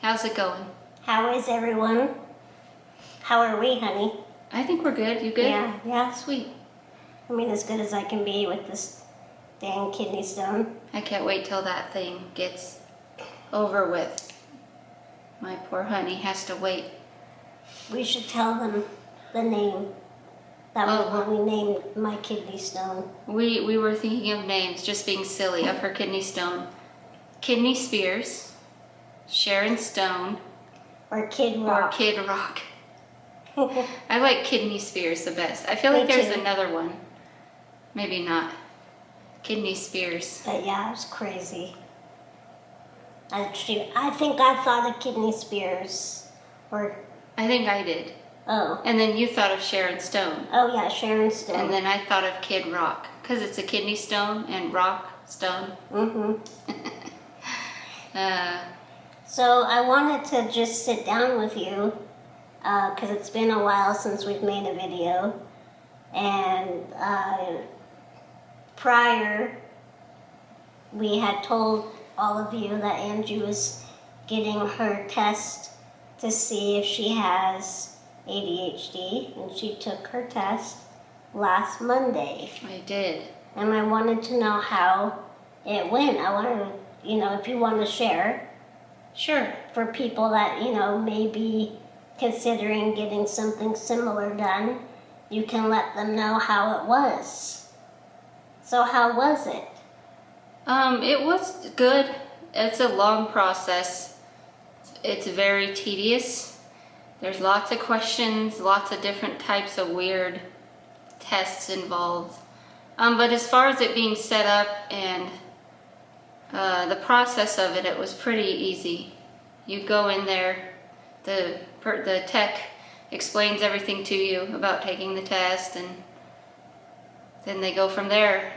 How's it going? How is everyone? How are we, honey? I think we're good. You good? Yeah. Sweet. I mean, as good as I can be with this dang kidney stone. I can't wait till that thing gets over with. My poor honey has to wait. We should tell them the name. That was what we named my kidney stone. We were thinking of names, just being silly, of her kidney stone. Kidney Spears, Sharon Stone, Or Kid Rock. or Kid Rock. I like Kidney Spears the best. I feel like Me there's too. another one. Maybe not. Kidney Spears. But yeah, it was crazy. I think I thought of Kidney Spears. Or, I think I did. oh. And then you thought of Sharon Stone. Oh yeah, Sharon Stone. And then I thought of Kid Rock. Because it's a kidney stone and rock stone. So I wanted to just sit down with you because it's been a while since we've made a video. And prior, we had told all of you that Angie was getting her test to see if she has ADHD, and she took her test last Monday. I did. And I wanted to know how it went. I wanted to, if you want to share Sure. for people that, may be considering getting something similar done, you can let them know how it was. So how was it? It was good. It's a long process. It's very tedious. There's lots of questions, lots of different types of weird tests involved. But as far as it being set up and the process of it, it was pretty easy. You go in there, the tech explains everything to you about taking the test, and then they go from there.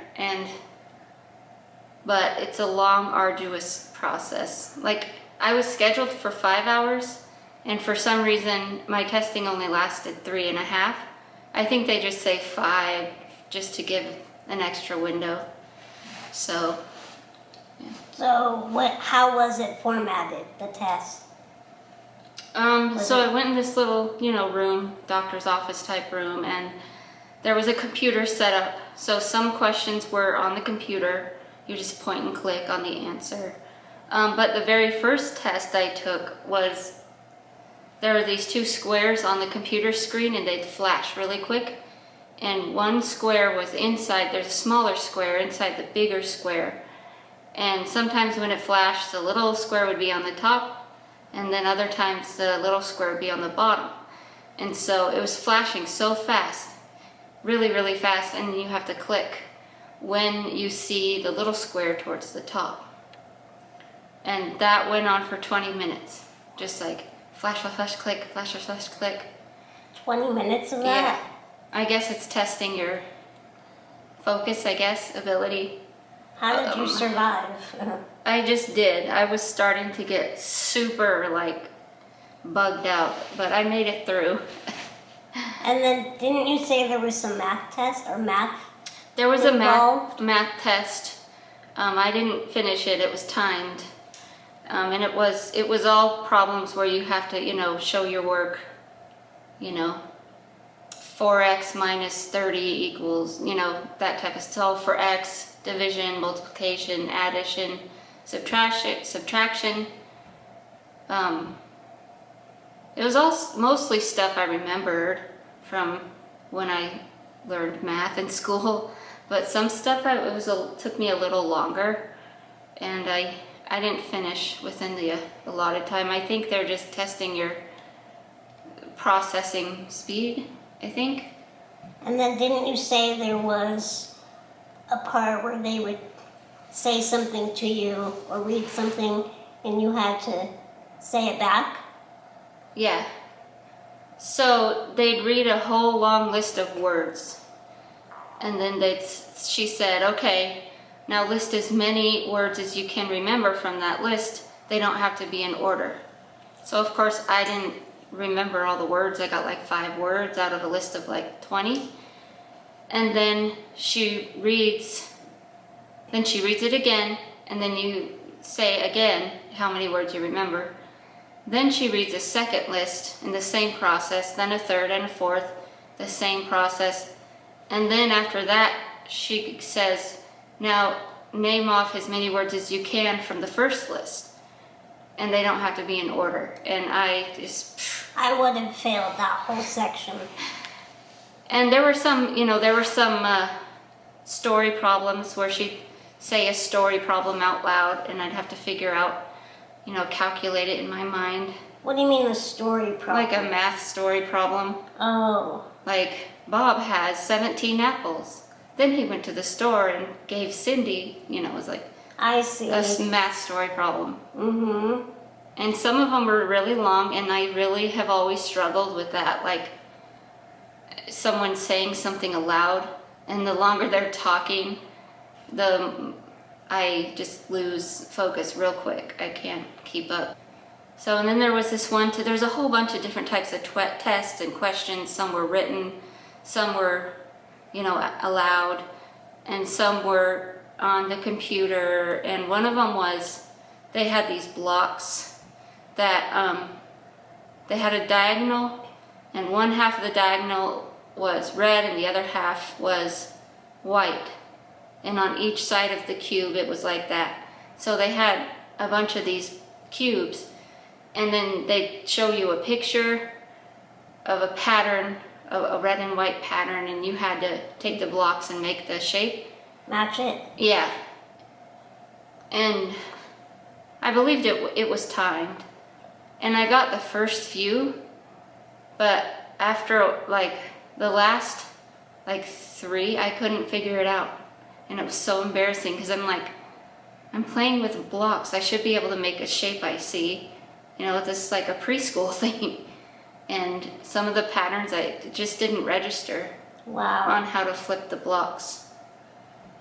But it's a long, arduous process. Like, I was scheduled for 5 hours, and for some reason my testing only lasted 3.5. I think they just say 5 just to give an extra window. So, yeah. So how was it formatted, the test? So I went in this little, room, doctor's office type room, and there was a computer set up. So some questions were on the computer. You just point and click on the answer. But the very first test I took was, there are these 2 squares on the computer screen, and they'd flash really quick. And one square was inside, there's a smaller square inside the bigger square. And sometimes when it flashed, the little square would be on the top, and then other times the little square would be on the bottom. And so it was flashing so fast, really, really fast, and you have to click when you see the little square towards the top. And that went on for 20 minutes. Just like flash, flash, flash, click, flash, flash, flash, click. 20 minutes of Yeah. that? I guess it's testing your focus, ability. How did you survive? I just did. I was starting to get super, bugged out, but I made it through. And then didn't you say there was some math test or math? There was involved? a math test. I didn't finish it. It was timed. And it was all problems where you have to, show your work, 4x minus 30 equals, that type of stuff. For x, division, multiplication, addition, subtraction. It was all mostly stuff I remembered from when I learned math in school, but some stuff took me a little longer, and I didn't finish within the allotted time. I think they're just testing your processing speed, I think. And then didn't you say there was a part where they would say something to you or read something and you had to say it back? Yeah. So they'd read a whole long list of words, and then she said, okay, now list as many words as you can remember from that list. They don't have to be in order. So of course I didn't remember all the words. I got 5 words out of a list of 20. And then she reads it again, and then you say again how many words you remember. Then she reads a second list in the same process, then a third and a fourth, the same process. And then after that, she says, now name off as many words as you can from the first list. And they don't have to be in order. And I would have failed that whole section. And there were some, story problems where she'd say a story problem out loud, and I'd have to figure out, calculate it in my mind. What do you mean a story problem? Like a math story problem. Oh. Like, Bob has 17 apples. Then he went to the store and gave Cindy, it was like I see. a math story problem. Mm-hmm. And some of them were really long, and I really have always struggled with that. Like, someone saying something aloud, and the longer they're talking, I just lose focus real quick. I can't keep up. So, and then there was this one, there's a whole bunch of different types of tests and questions. Some were written, some were, aloud, and some were on the computer. And one of them was, they had these blocks that, they had a diagonal, and one half of the diagonal was red and the other half was white. And on each side of the cube, it was like that. So they had a bunch of these cubes, and then they'd show you a picture of a pattern, a red and white pattern, and you had to take the blocks and make the shape. Match it? Yeah. And I believed it was timed. And I got the first few, but after the last 3, I couldn't figure it out. And it was so embarrassing because I'm playing with blocks. I should be able to make a shape I see. This is like a preschool thing. And some of the patterns I just didn't register. Wow. On how to flip the blocks.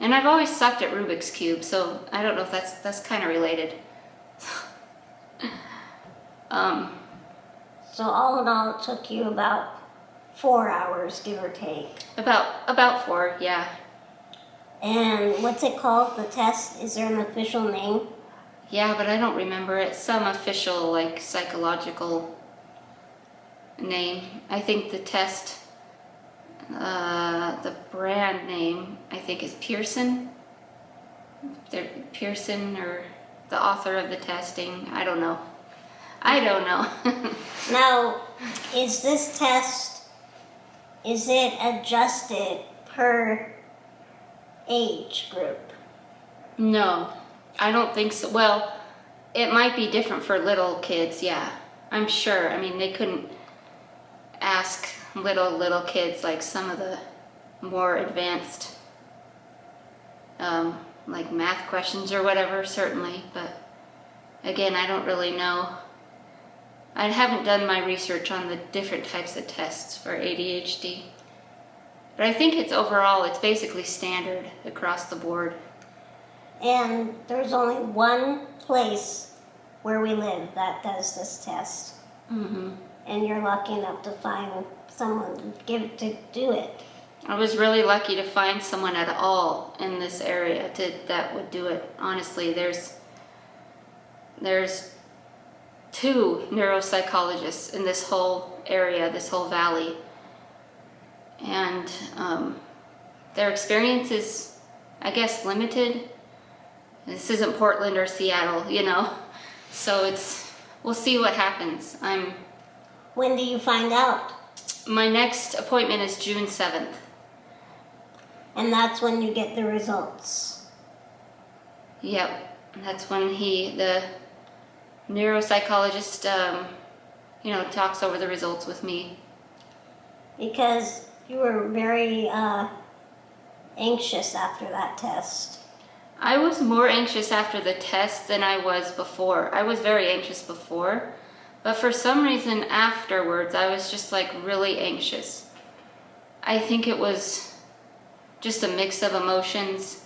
And I've always sucked at Rubik's Cube, so I don't know if that's kind of related. So all in all, it took you about 4 hours, give or take. About 4, yeah. And what's it called, the test? Is there an official name? Yeah, but I don't remember it. Some official, psychological name. I think the test, the brand name, I think is Pearson. They're Pearson, or the author of the testing. I don't know. Now, is this test, is it adjusted per age group? No, I don't think so. Well, it might be different for little kids, yeah. I'm sure. I mean, they couldn't ask little kids like some of the more advanced, math questions or whatever, certainly. But again, I don't really know. I haven't done my research on the different types of tests for ADHD. But I think it's basically standard across the board. And there's only one place where we live that does this test. Mm-hmm. And you're lucky enough to find someone to do it. I was really lucky to find someone at all in this area that would do it. Honestly, there's 2 neuropsychologists in this whole area, this whole valley. And their experience is, I guess, limited. This isn't Portland or Seattle, So we'll see what happens. When do you find out? My next appointment is June 7th. And that's when you get the results. Yep, that's when the neuropsychologist, talks over the results with me. Because you were very anxious after that test. I was more anxious after the test than I was before. I was very anxious before, but for some reason afterwards, I was just really anxious. I think it was just a mix of emotions,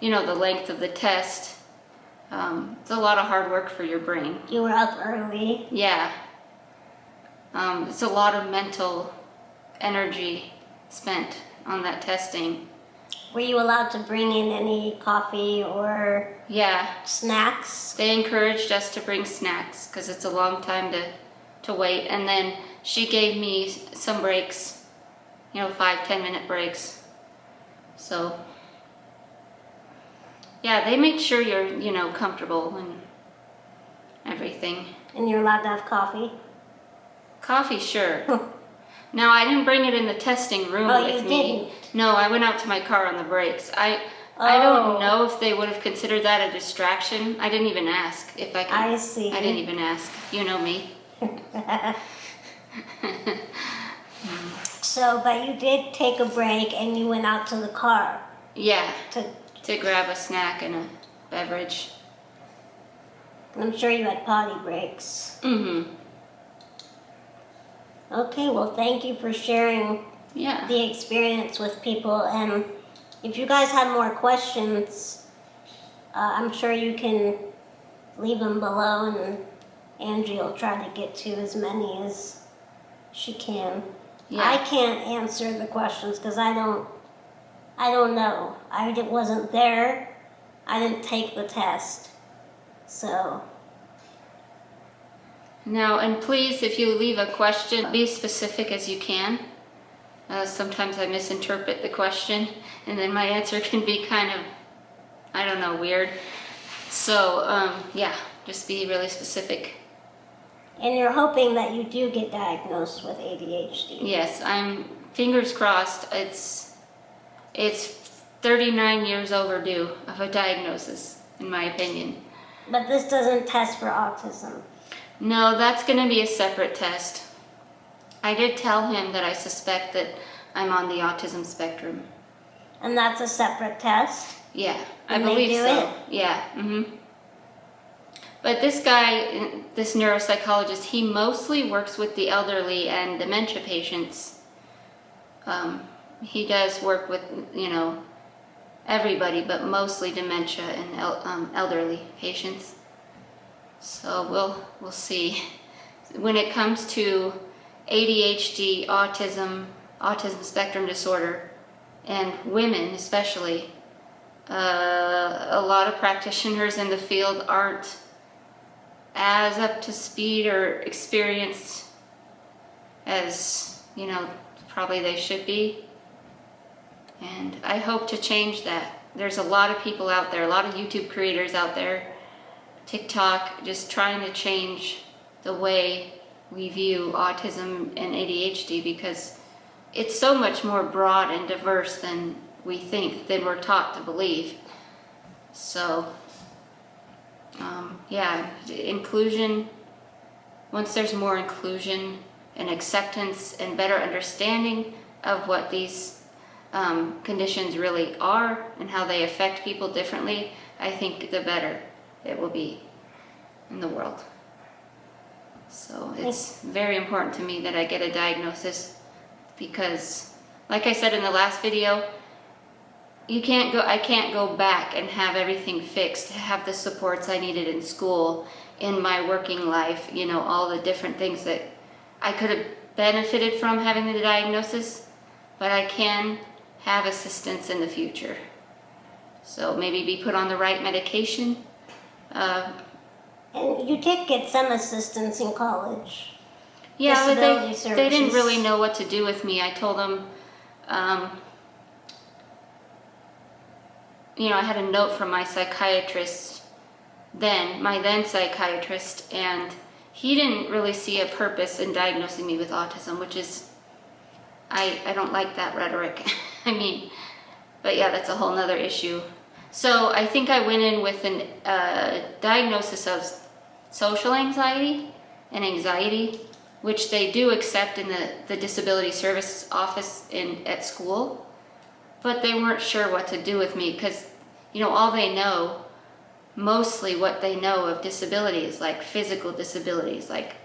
the length of the test. It's a lot of hard work for your brain. You were up early. Yeah. It's a lot of mental energy spent on that testing. Were you allowed to bring in any coffee or Yeah, snacks? they encouraged us to bring snacks because it's a long time to wait. And then she gave me some breaks, 5-10 minute breaks. So, yeah, they make sure you're, comfortable and everything. And you're allowed to have coffee? Coffee, sure. Now, I didn't bring it in the testing room Oh, with you me. didn't? No, I went out to my car on the breaks. I Oh. don't know if they would have considered that a distraction. I didn't even ask if I could. I see. I didn't even ask. You know me. So, but you did take a break and you went out to the car Yeah, to, to grab a snack and a beverage. I'm sure you had potty breaks. Mm-hmm. Okay, well, thank you for sharing Yeah. the experience with people. And if you guys have more questions, I'm sure you can leave them below, and Angie will try to get to as many as she can. Yeah. I can't answer the questions because I don't know. Wasn't there. I didn't take the test. So, Now, and please, if you leave a question, be as specific as you can. Sometimes I misinterpret the question, and then my answer can be kind of, weird. So, yeah, just be really specific. and you're hoping that you do get diagnosed with ADHD. Yes, I'm fingers crossed. It's 39 years overdue of a diagnosis, in my opinion. But this doesn't test for autism. No, that's going to be a separate test. I did tell him that I suspect that I'm on the autism spectrum. And that's a separate test? Yeah, I And they believe do so. it? Yeah. But this guy, this neuropsychologist, he mostly works with the elderly and dementia patients. He does work with, everybody, but mostly dementia and elderly patients. So we'll see. When it comes to ADHD, autism spectrum disorder, and women especially, a lot of practitioners in the field aren't as up to speed or experienced as, probably they should be. And I hope to change that. There's a lot of people out there, a lot of YouTube creators out there, TikTok, just trying to change the way we view autism and ADHD, because it's so much more broad and diverse than we think, than we're taught to believe. So, yeah, inclusion, once there's more inclusion and acceptance and better understanding of what these conditions really are and how they affect people differently, I think the better it will be in the world. So it's very important to me that I get a diagnosis, because, like I said in the last video, I can't go back and have everything fixed, have the supports I needed in school, in my working life, all the different things that I could have benefited from having the diagnosis, but I can have assistance in the future. So maybe be put on the right medication. And you did get some assistance in college. Yeah, but Disability they didn't services. really know what to do with me. I told them, I had a note from my psychiatrist my then psychiatrist, and he didn't really see a purpose in diagnosing me with autism, which is, I don't like that rhetoric. But yeah, that's a whole nother issue. So I think I went in with a diagnosis of social anxiety and anxiety, which they do accept in the disability service office at school, but they weren't sure what to do with me, because all they know, mostly what they know of disability is like physical disabilities, like,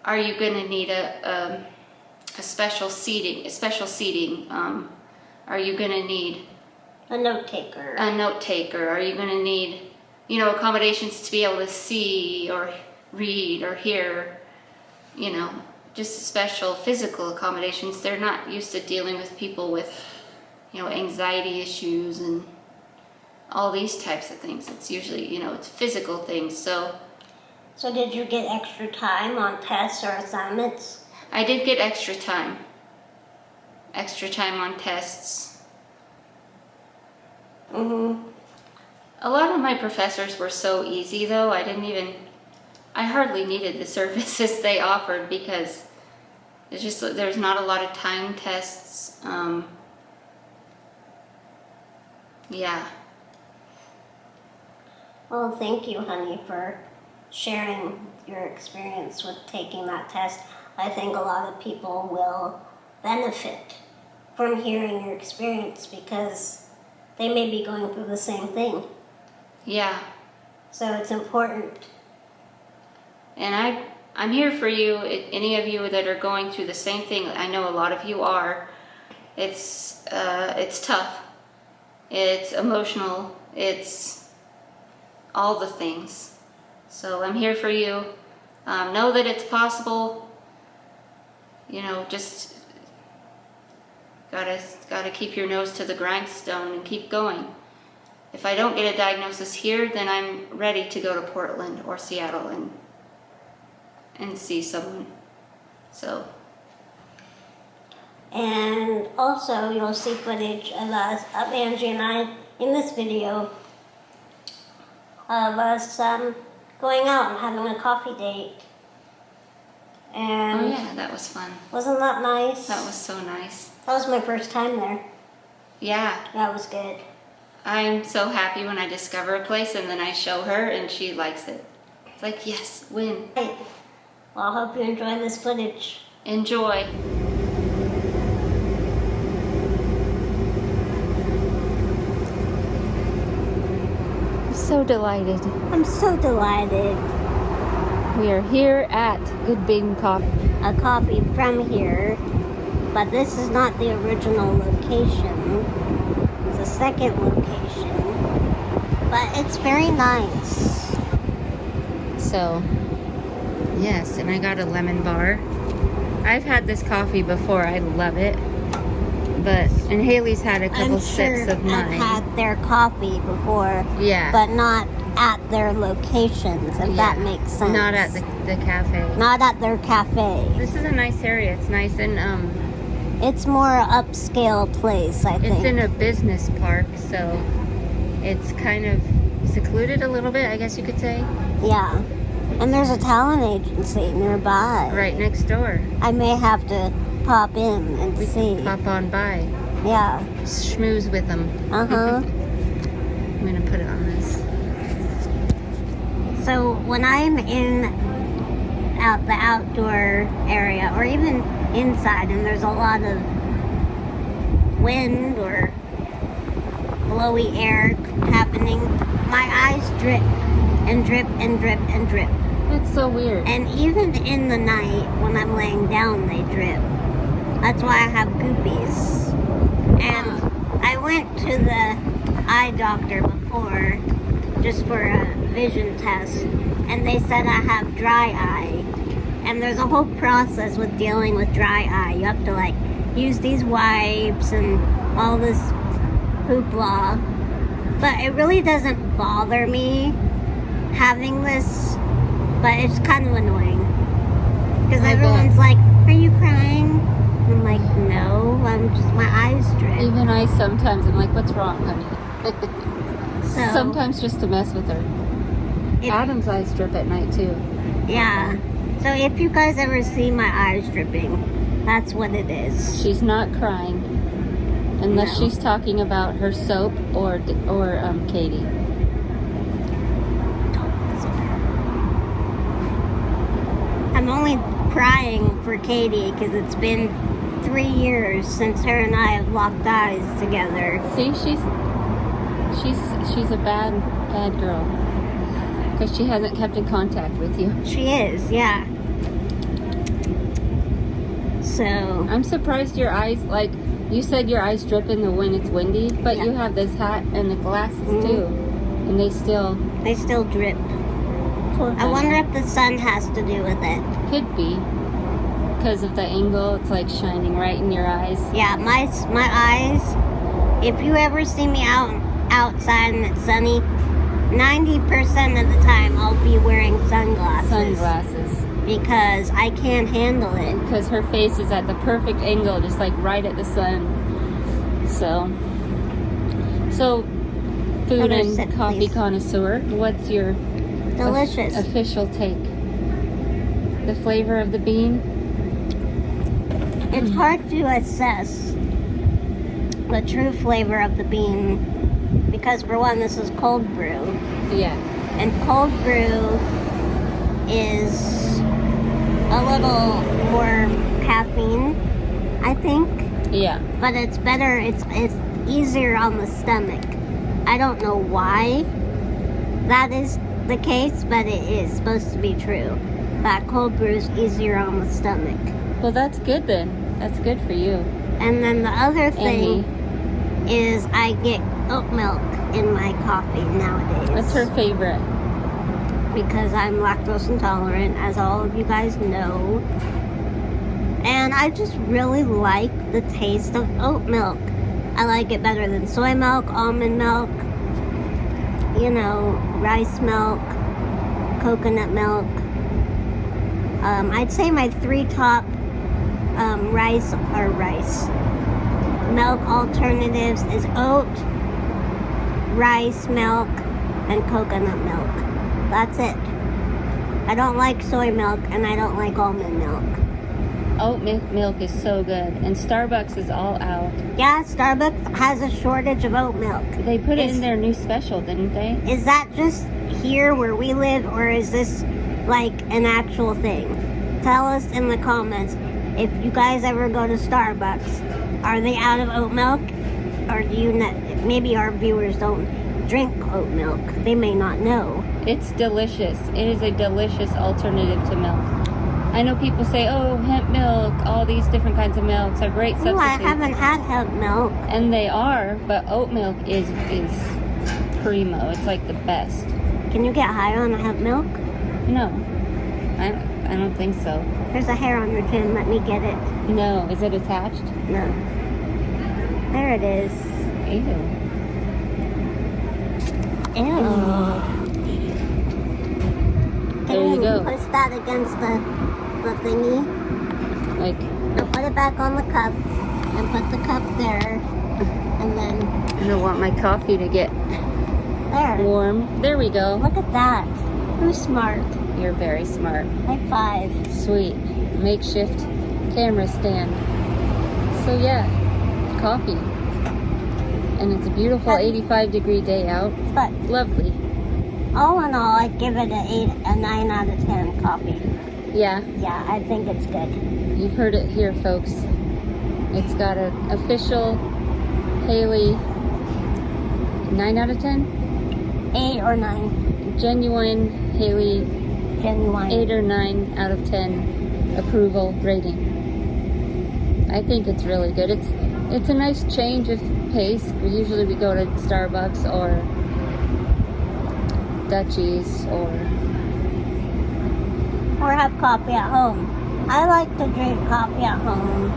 are you going to need a special seating, are you going to need A note taker. Are you going to need, accommodations to be able to see or read or hear, just special physical accommodations. They're not used to dealing with people with, anxiety issues and all these types of things. It's usually, it's physical things. So did you get extra time on tests or assignments? I did get extra time on tests. A lot of my professors were so easy, though. I hardly needed the services they offered because there's not a lot of time tests. Yeah. Well, thank you, honey, for sharing your experience with taking that test. I think a lot of people will benefit from hearing your experience because they may be going through the same thing. Yeah. So it's important. And I'm here for you, any of you that are going through the same thing. I know a lot of you are. It's tough. It's emotional. It's all the things. So I'm here for you. Know that it's possible. Just gotta keep your nose to the grindstone and keep going. If I don't get a diagnosis here, then I'm ready to go to Portland or Seattle and see someone. So. And also, you'll see footage of Angie and I, in this video, of us going out and having a coffee date. And Oh yeah, that was fun. Wasn't that nice? That was so nice. That was my first time there. Yeah. That was good. I'm so happy when I discover a place and then I show her and she likes it. It's like, yes, win. Right. Well, I hope you enjoy this footage. Enjoy. So delighted. I'm so delighted. We are here at Good Bangkok. A coffee from here, but this is not the original location. It's a second location, but it's very nice. So, yes, and I got a lemon bar. I've had this coffee before. I love it. And Haley's had a couple sips of mine. I've had their coffee before. Yeah. But not at their locations, if that makes sense. Not at the cafe. Not at their cafe. This is a nice area. It's nice and it's more upscale place, I think. it's in a business park, so it's kind of secluded a little bit, I guess you could say. Yeah. And there's a talent agency nearby. Right next door. I may have to pop in and We see. can pop on by. Yeah. Schmooze with them. Uh-huh. I'm gonna put it on this. So when I'm in the outdoor area or even inside and there's a lot of wind or blowy air happening, my eyes drip and drip and drip and drip. It's so weird. And even in the night when I'm laying down, they drip. That's why I have goopies. And I went to the eye doctor before just for a vision test, and they said I have dry eye. And there's a whole process with dealing with dry eye. You have to use these wipes and all this hoopla. But it really doesn't bother me having this, but it's kind of annoying. Because everyone's like, are you crying? I'm like, no, my eyes drip. Even I sometimes, I'm like, what's wrong, honey? So, Sometimes just to mess with her. Adam's eyes drip at night too. Yeah. So if you guys ever see my eyes dripping, that's what it is. She's not crying unless she's talking about her soap or Katie. I'm only crying for Katie because it's been 3 years since her and I have locked eyes together. See, she's a bad girl because she hasn't kept in contact with you. She is, yeah. So I'm surprised your eyes, you said your eyes drip in the when it's windy, but you have this hat and the glasses too, and they still drip. I wonder if the sun has to do with it. Could be because of the angle. It's shining right in your eyes. Yeah, my eyes if you ever see me outside and it's sunny, 90% of the time I'll be wearing sunglasses. Sunglasses. Because I can't handle it. Because her face is at the perfect angle, just like right at the sun. So food and coffee connoisseur, what's your delicious official take? The flavor of the bean? It's hard to assess the true flavor of the bean because, for one, this is cold brew. Yeah. And cold brew is a little more caffeine, I think. Yeah. But it's better. It's easier on the stomach. I don't know why that is the case, but it is supposed to be true. That cold brew is easier on the stomach. Well, that's good then. That's good for you. And then the other thing is I get oat milk in my coffee nowadays. What's her favorite? Because I'm lactose intolerant, as all of you guys know. And I just really like the taste of oat milk. I like it better than soy milk, almond milk, rice milk, coconut milk. I'd say my 3 top rice milk alternatives is oat, rice milk, and coconut milk. That's it. I don't like soy milk and I don't like almond milk. Oat milk is so good, and Starbucks is all out. Yeah, Starbucks has a shortage of oat milk. They put it in their new special, didn't they? Is that just here where we live, or is this like an actual thing? Tell us in the comments if you guys ever go to Starbucks. Are they out of oat milk, or do you not? Maybe our viewers don't drink oat milk. They may not know. It's delicious. It is a delicious alternative to milk. I know people say, oh, hemp milk, all these different kinds of milks are great substitutes. I haven't had hemp milk. And they are, but oat milk is primo. It's like the best. Can you get high on hemp milk? No. I don't think so. There's a hair on your chin. Let me get it. No. Is it attached? No. There it is. Ew. Ew. There you go. Push that against the thingy. Like. Now put it back on the cup and put the cup there, and then. I don't want my coffee to get warm. There we go. Look at that. Who's smart? You're very smart. High five. Sweet. Makeshift camera stand. So yeah, coffee. And it's a beautiful 85-degree day out. But lovely. All in all, I'd give it a 9 out of 10 coffee. Yeah? Yeah, I think it's good. You've heard it here, folks. It's got an official Haley 9 out of 10? 8 or 9. Genuine Haley. Genuine. 8 or 9 out of 10 approval rating. I think it's really good. It's a nice change of pace. Usually we go to Starbucks or Dutchies or have coffee at home. I like to drink coffee at home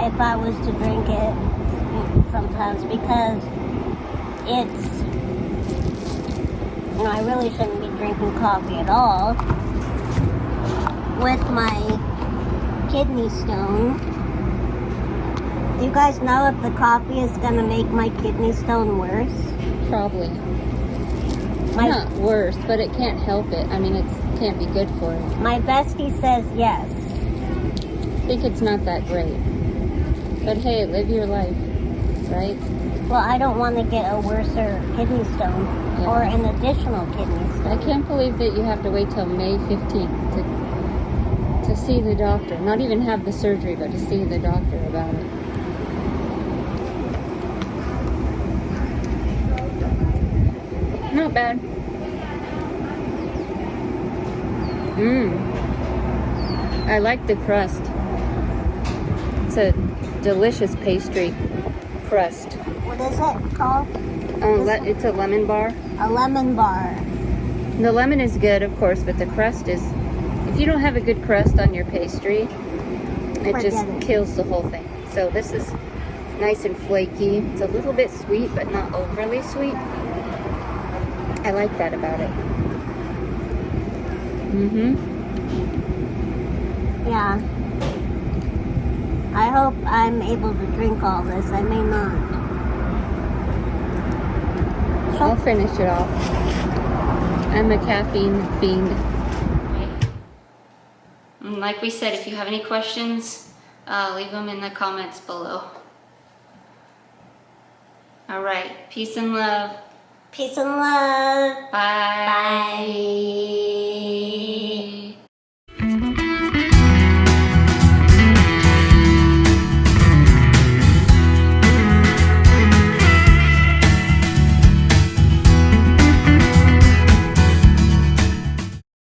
if I was to drink it sometimes, because it's, I really shouldn't be drinking coffee at all with my kidney stone. Do you guys know if the coffee is going to make my kidney stone worse? Probably. Not worse, but it can't help it. I mean, it can't be good for it. My bestie says yes. I think it's not that great. But hey, live your life, right? Well, I don't want to get a worser kidney stone or an additional kidney stone. I can't believe that you have to wait till May 15th to see the doctor. Not even have the surgery, but to see the doctor about it. Not bad. I like the crust. It's a delicious pastry crust. What is it called? It's a lemon bar. A lemon bar. The lemon is good, of course, but the crust is... If you don't have a good crust on your pastry, it just kills the whole thing. So this is Nice and flaky. It's a little bit sweet, but not overly sweet. I like that about it. Yeah. I hope I'm able to drink all this. I may not. I'll finish it off. I'm a caffeine fiend. And like we said, if you have any questions, leave them in the comments below. All right. Peace and love. Peace and love. Bye. Bye.